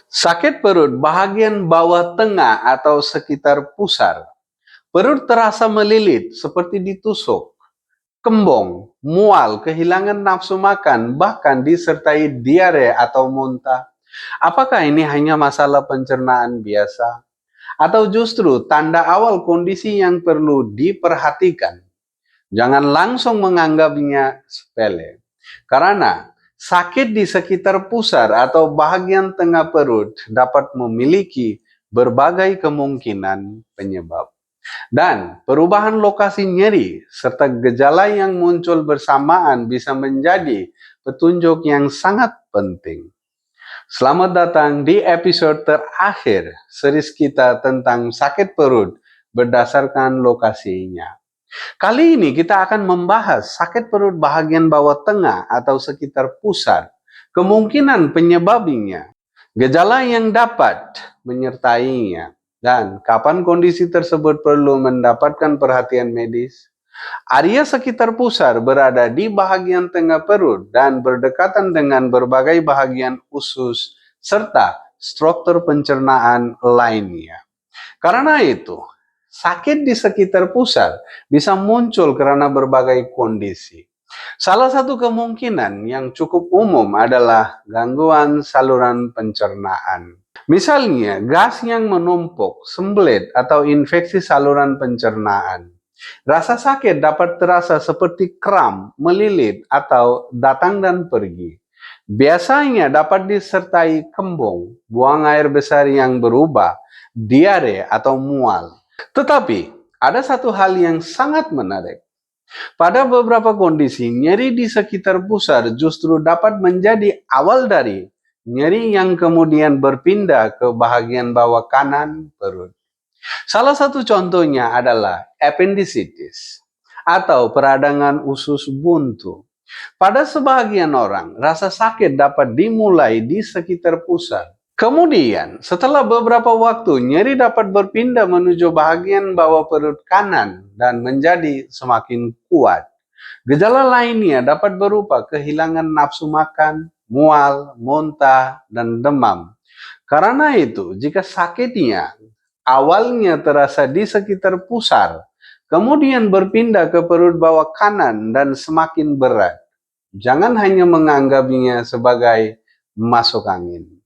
Sakit perut bahagian bawah tengah atau sekitar pusar. Perut terasa melilit seperti ditusuk, kembung, mual, kehilangan nafsu makan, bahkan disertai diare atau muntah. Apakah ini hanya masalah pencernaan biasa? Atau justru tanda awal kondisi yang perlu diperhatikan? Jangan langsung menganggapnya sepele. Karena sakit di sekitar pusar atau bagian tengah perut dapat memiliki berbagai kemungkinan penyebab. Dan perubahan lokasi nyeri serta gejala yang muncul bersamaan bisa menjadi petunjuk yang sangat penting. Selamat datang di episode terakhir series kita tentang sakit perut berdasarkan lokasinya. Kali ini kita akan membahas sakit perut bahagian bawah tengah atau sekitar pusat, kemungkinan penyebabnya, gejala yang dapat menyertainya, dan kapan kondisi tersebut perlu mendapatkan perhatian medis. Area sekitar pusar berada di bahagian tengah perut dan berdekatan dengan berbagai bahagian usus serta struktur pencernaan lainnya. Karena itu, sakit di sekitar pusar bisa muncul karena berbagai kondisi. Salah satu kemungkinan yang cukup umum adalah gangguan saluran pencernaan. Misalnya, gas yang menumpuk, sembelit, atau infeksi saluran pencernaan. Rasa sakit dapat terasa seperti kram, melilit, atau datang dan pergi. Biasanya dapat disertai kembung, buang air besar yang berubah, diare, atau mual. Tetapi, ada satu hal yang sangat menarik. Pada beberapa kondisi, nyeri di sekitar pusar justru dapat menjadi awal dari nyeri yang kemudian berpindah ke bagian bawah kanan perut. Salah satu contohnya adalah appendicitis atau peradangan usus buntu. Pada sebagian orang, rasa sakit dapat dimulai di sekitar pusat. Kemudian, setelah beberapa waktu, nyeri dapat berpindah menuju bagian bawah perut kanan dan menjadi semakin kuat. Gejala lainnya dapat berupa kehilangan nafsu makan, mual, muntah, dan demam. Karena itu, jika sakitnya awalnya terasa di sekitar pusar, kemudian berpindah ke perut bawah kanan dan semakin berat, jangan hanya menganggapnya sebagai masuk angin.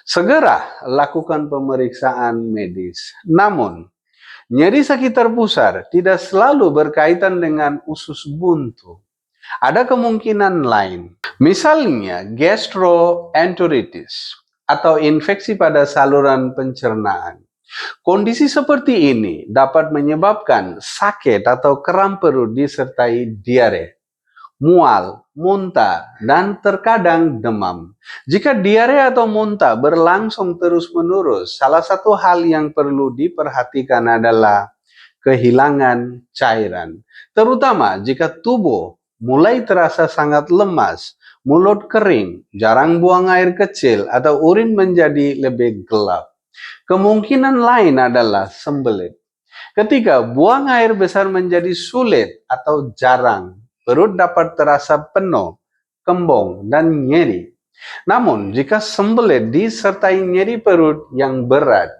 Segera lakukan pemeriksaan medis. Namun, nyeri sekitar pusar tidak selalu berkaitan dengan usus buntu. Ada kemungkinan lain, misalnya gastroenteritis atau infeksi pada saluran pencernaan. Kondisi seperti ini dapat menyebabkan sakit atau kram perut disertai diare, mual, muntah, dan terkadang demam. Jika diare atau muntah berlangsung terus-menerus, salah satu hal yang perlu diperhatikan adalah kehilangan cairan. Terutama jika tubuh mulai terasa sangat lemas, mulut kering, jarang buang air kecil, atau urin menjadi lebih gelap. Kemungkinan lain adalah sembelit. Ketika buang air besar menjadi sulit atau jarang, perut dapat terasa penuh, kembung, dan nyeri. Namun, jika sembelit disertai nyeri perut yang berat,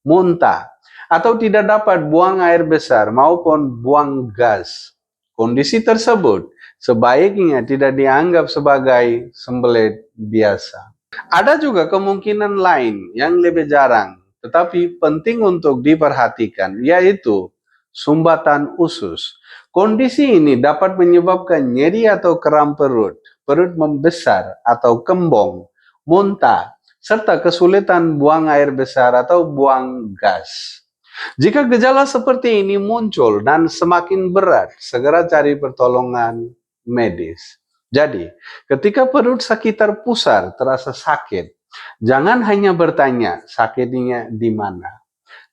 muntah, atau tidak dapat buang air besar maupun buang gas, kondisi tersebut sebaiknya tidak dianggap sebagai sembelit biasa. Ada juga kemungkinan lain yang lebih jarang, tetapi penting untuk diperhatikan, yaitu sumbatan usus. Kondisi ini dapat menyebabkan nyeri atau kram perut, perut membesar atau kembung, muntah, serta kesulitan buang air besar atau buang gas. Jika gejala seperti ini muncul dan semakin berat, segera cari pertolongan medis. Jadi, ketika perut sekitar pusar terasa sakit, jangan hanya bertanya sakitnya di mana.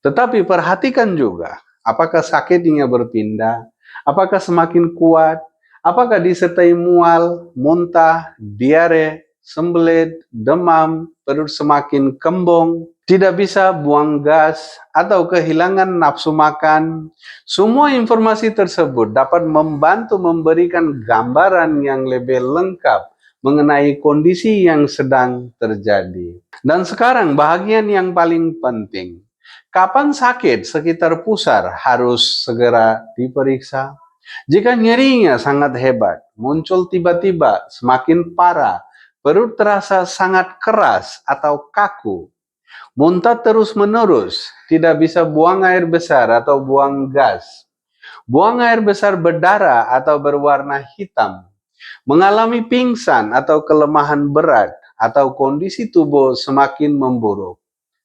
Tetapi perhatikan juga, apakah sakitnya berpindah, apakah semakin kuat, apakah disertai mual, muntah, diare, sembelit, demam, perut semakin kembung, tidak bisa buang gas, atau kehilangan nafsu makan. Semua informasi tersebut dapat membantu memberikan gambaran yang lebih lengkap mengenai kondisi yang sedang terjadi. Dan sekarang bahagian yang paling penting. Kapan sakit sekitar pusar harus segera diperiksa? Jika nyerinya sangat hebat, muncul tiba-tiba, semakin parah, perut terasa sangat keras atau kaku, muntah terus-menerus, tidak bisa buang air besar atau buang gas, buang air besar berdarah atau berwarna hitam, mengalami pingsan atau kelemahan berat, atau kondisi tubuh semakin memburuk.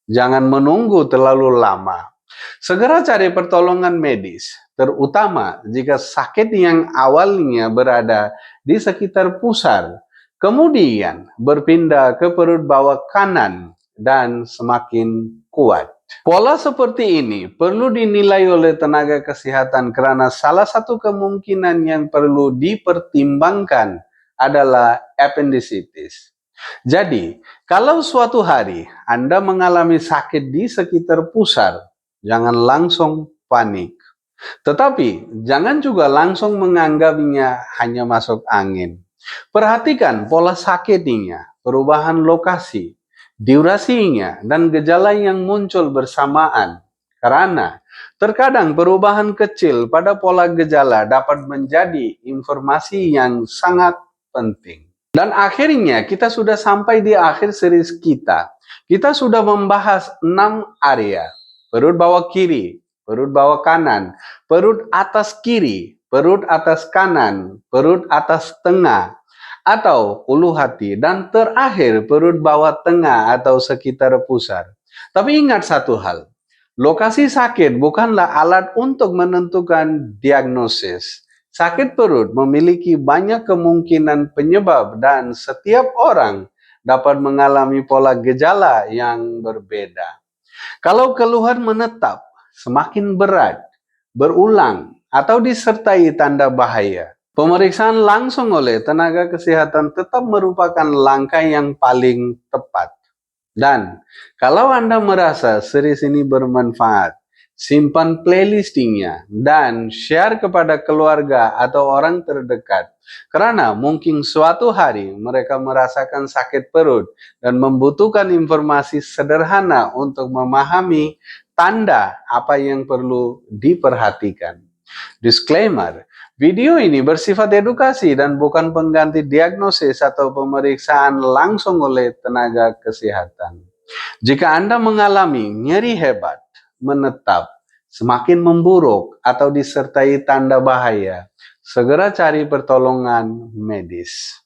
Jangan menunggu terlalu lama. Segera cari pertolongan medis, terutama jika sakit yang awalnya berada di sekitar pusar, kemudian berpindah ke perut bawah kanan dan semakin kuat. Pola seperti ini perlu dinilai oleh tenaga kesehatan karena salah satu kemungkinan yang perlu dipertimbangkan adalah appendicitis. Jadi, kalau suatu hari Anda mengalami sakit di sekitar pusar, jangan langsung panik. Tetapi, jangan juga langsung menganggapnya hanya masuk angin. Perhatikan pola sakitnya, perubahan lokasi, durasinya, dan gejala yang muncul bersamaan. Karena terkadang perubahan kecil pada pola gejala dapat menjadi informasi yang sangat penting. Dan akhirnya kita sudah sampai di akhir series kita. Kita sudah membahas 6 area. Perut bawah kiri, perut bawah kanan, perut atas kiri, perut atas kanan, perut atas tengah, atau ulu hati, dan terakhir perut bawah tengah atau sekitar pusar. Tapi ingat satu hal, lokasi sakit bukanlah alat untuk menentukan diagnosis. Sakit perut memiliki banyak kemungkinan penyebab dan setiap orang dapat mengalami pola gejala yang berbeda. Kalau keluhan menetap, semakin berat, berulang, atau disertai tanda bahaya, pemeriksaan langsung oleh tenaga kesehatan tetap merupakan langkah yang paling tepat. Dan kalau Anda merasa series ini bermanfaat, simpan playlistingnya dan share kepada keluarga atau orang terdekat. Karena mungkin suatu hari mereka merasakan sakit perut dan membutuhkan informasi sederhana untuk memahami tanda apa yang perlu diperhatikan. Disclaimer, video ini bersifat edukasi dan bukan pengganti diagnosis atau pemeriksaan langsung oleh tenaga kesehatan. Jika Anda mengalami nyeri hebat, menetap, semakin memburuk, atau disertai tanda bahaya, segera cari pertolongan medis.